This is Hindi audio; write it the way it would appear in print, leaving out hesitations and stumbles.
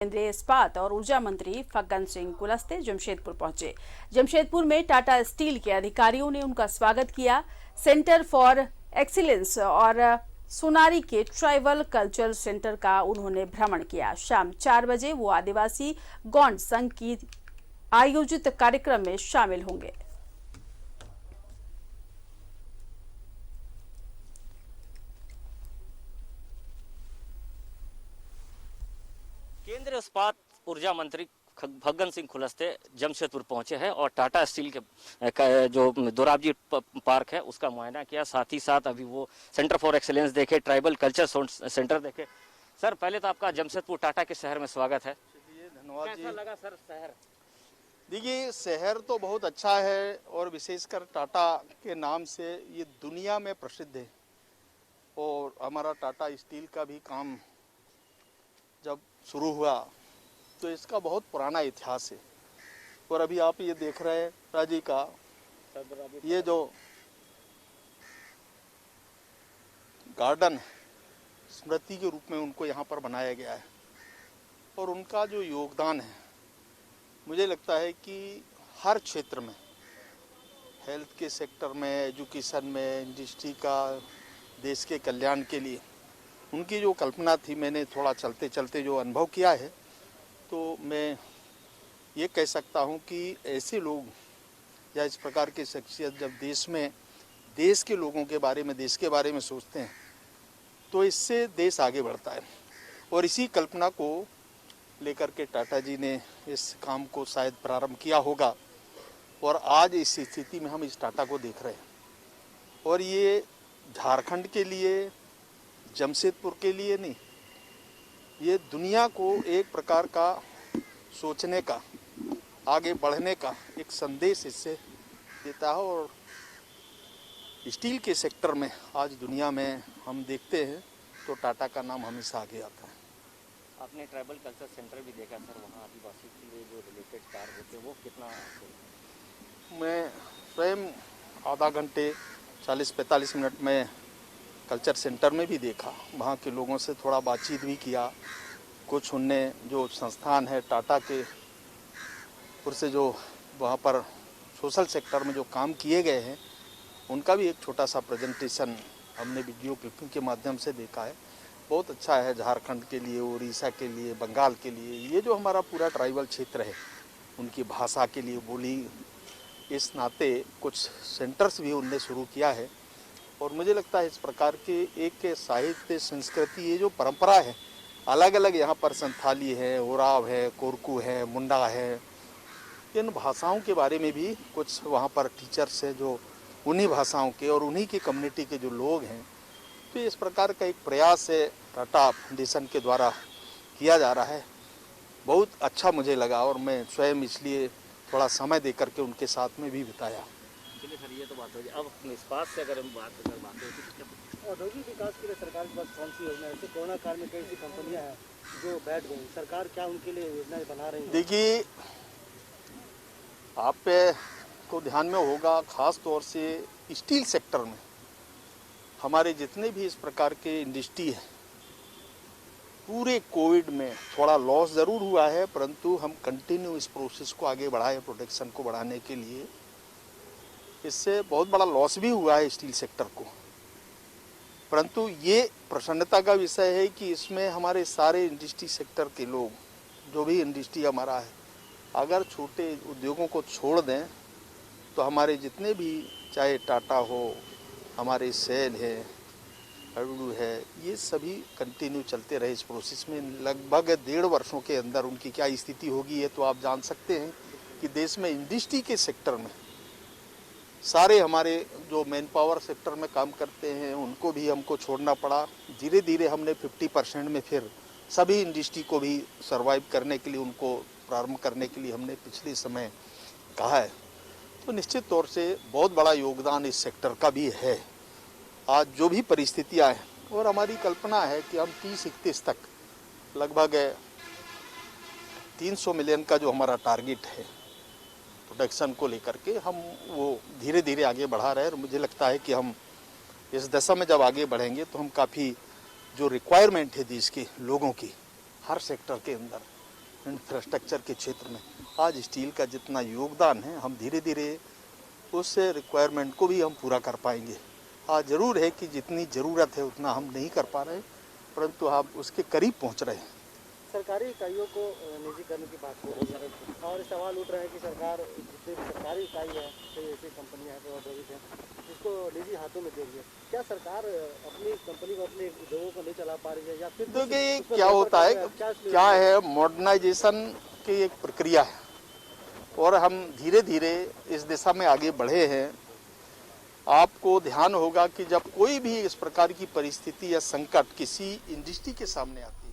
केंद्रीय इस्पात और ऊर्जा मंत्री फग्गन सिंह कुलस्ते जमशेदपुर पहुंचे। जमशेदपुर में टाटा स्टील के अधिकारियों ने उनका स्वागत किया। सेंटर फॉर एक्सीलेंस और सोनारी के ट्राइबल कल्चर सेंटर का उन्होंने भ्रमण किया। शाम 4 बजे वो आदिवासी गौंड संघ की आयोजित कार्यक्रम में शामिल होंगे। केंद्रीय इस्पात ऊर्जा मंत्री फग्गन सिंह कुलस्ते जमशेदपुर पहुंचे हैं और टाटा स्टील के जो दोराबजी पार्क है उसका मुआयना किया। साथ ही साथ अभी वो सेंटर फॉर एक्सीलेंस देखे, ट्राइबल कल्चर सेंटर देखे। सर, पहले तो आपका जमशेदपुर टाटा के शहर में स्वागत है। धन्यवाद जी। कैसा लगा सर शहर? देखिए, शहर तो बहुत अच्छा है और विशेषकर टाटा के नाम से ये दुनिया में प्रसिद्ध है। और हमारा टाटा स्टील का भी काम जब शुरू हुआ तो इसका बहुत पुराना इतिहास है। और अभी आप ये देख रहे हैं राजी का ये जो गार्डन है, स्मृति के रूप में उनको यहाँ पर बनाया गया है। और उनका जो योगदान है, मुझे लगता है कि हर क्षेत्र में, हेल्थ के सेक्टर में, एजुकेशन में, इंडस्ट्री का, देश के कल्याण के लिए उनकी जो कल्पना थी, मैंने थोड़ा चलते चलते जो अनुभव किया है, तो मैं ये कह सकता हूँ कि ऐसे लोग या इस प्रकार की शख्सियत जब देश में देश के लोगों के बारे में, देश के बारे में सोचते हैं तो इससे देश आगे बढ़ता है। और इसी कल्पना को लेकर के टाटा जी ने इस काम को शायद प्रारंभ किया होगा और आज इस स्थिति में हम इस टाटा को देख रहे हैं। और ये झारखंड के लिए, जमशेदपुर के लिए नहीं, ये दुनिया को एक प्रकार का सोचने का, आगे बढ़ने का एक संदेश इससे देता है। और स्टील के सेक्टर में आज दुनिया में हम देखते हैं तो टाटा का नाम हमेशा आगे आता है। आपने ट्राइबल कल्चर सेंटर भी देखा सर, वहाँ आदिवासी के लिए जो रिलेटेड कार्य होते हैं वो कितना? मैं स्वयं आधा घंटे 40-45 मिनट में कल्चर सेंटर में भी देखा, वहाँ के लोगों से थोड़ा बातचीत भी किया। कुछ उनने जो संस्थान है टाटा के पुर से जो वहाँ पर सोशल सेक्टर में जो काम किए गए हैं उनका भी एक छोटा सा प्रेजेंटेशन हमने वीडियो क्लिपिंग के माध्यम से देखा है। बहुत अच्छा है झारखंड के लिए, उड़ीसा के लिए, बंगाल के लिए, ये जो हमारा पूरा ट्राइबल क्षेत्र है उनकी भाषा के लिए, बोली, इस नाते कुछ सेंटर्स भी उनने शुरू किया है। और मुझे लगता है इस प्रकार के एक साहित्य, संस्कृति, ये जो परंपरा है, अलग अलग यहाँ पर संथाली है, ओराव है, कोरकू है, मुंडा है, इन भाषाओं के बारे में भी कुछ वहाँ पर टीचर्स हैं जो उन्हीं भाषाओं के और उन्हीं की कम्युनिटी के जो लोग हैं। तो इस प्रकार का एक प्रयास है टाटा फाउंडेशन के द्वारा किया जा रहा है। बहुत अच्छा मुझे लगा और मैं स्वयं इसलिए थोड़ा समय दे करके उनके साथ में भी बिताया। चलिए सर, ये तो बात होगी। अब इस्पात से अगर हम बात होगी तो औद्योगिक विकास के लिए सरकार के पास कौन सी योजना है? जैसे कोरोना काल में कई सी कंपनियां हैं जो बैठ गई, सरकार क्या उनके लिए योजनाएं बना रही है? देखिए, आप पे को ध्यान में होगा, खास तौर से स्टील सेक्टर में हमारे जितने भी इस प्रकार के इंडस्ट्री है, पूरे कोविड में थोड़ा लॉस ज़रूर हुआ है, परंतु हम कंटिन्यू इस प्रोसेस को आगे बढ़ाए, प्रोडक्शन को बढ़ाने के लिए। इससे बहुत बड़ा लॉस भी हुआ है स्टील सेक्टर को, परंतु ये प्रसन्नता का विषय है कि इसमें हमारे सारे इंडस्ट्री सेक्टर के लोग, जो भी इंडस्ट्री हमारा है, अगर छोटे उद्योगों को छोड़ दें तो हमारे जितने भी, चाहे टाटा हो, हमारे सेल है, अड़ू है, ये सभी कंटिन्यू चलते रहे इस प्रोसेस में। लगभग 1.5 वर्षों के अंदर उनकी क्या स्थिति होगी ये तो आप जान सकते हैं कि देश में इंडस्ट्री के सेक्टर में सारे हमारे जो मैन पावर सेक्टर में काम करते हैं उनको भी हमको छोड़ना पड़ा। धीरे धीरे हमने 50% में फिर सभी इंडस्ट्री को भी सर्वाइव करने के लिए, उनको प्रारंभ करने के लिए हमने पिछले समय कहा है। तो निश्चित तौर से बहुत बड़ा योगदान इस सेक्टर का भी है। आज जो भी परिस्थितियाँ हैं, और हमारी कल्पना है कि हम 30-31 तक लगभग 300 मिलियन का जो हमारा टारगेट है प्रोडक्शन को लेकर के, हम वो धीरे धीरे आगे बढ़ा रहे हैं। और मुझे लगता है कि हम इस दशा में जब आगे बढ़ेंगे तो हम काफ़ी जो रिक्वायरमेंट है देश के लोगों की हर सेक्टर के अंदर, इंफ्रास्ट्रक्चर के क्षेत्र में। आज स्टील का जितना योगदान है, हम धीरे धीरे उस रिक्वायरमेंट को भी हम पूरा कर पाएंगे। हाँ, जरूर है कि जितनी ज़रूरत है उतना हम नहीं कर पा रहे, परंतु हम उसके करीब पहुंच रहे हैं। सरकारी इकाइयों को निजी करने की बात हो रही है और सवाल उठ रहा है कि सरकार जितनी भी सरकारी इकाई है, कई ऐसी कंपनियां हैं जो औद्योगिक हैं, जिसको निजी हाथों में दे रही है। क्या सरकार अपनी कंपनी को, अपने उद्योगों को नहीं चला पा रही है या फिर क्योंकि क्या होता है, क्या है, मॉडर्नाइजेशन की एक प्रक्रिया है और हम धीरे धीरे इस दिशा में आगे बढ़े हैं। आपको ध्यान होगा कि जब कोई भी इस प्रकार की परिस्थिति या संकट किसी इंडस्ट्री के सामने आती है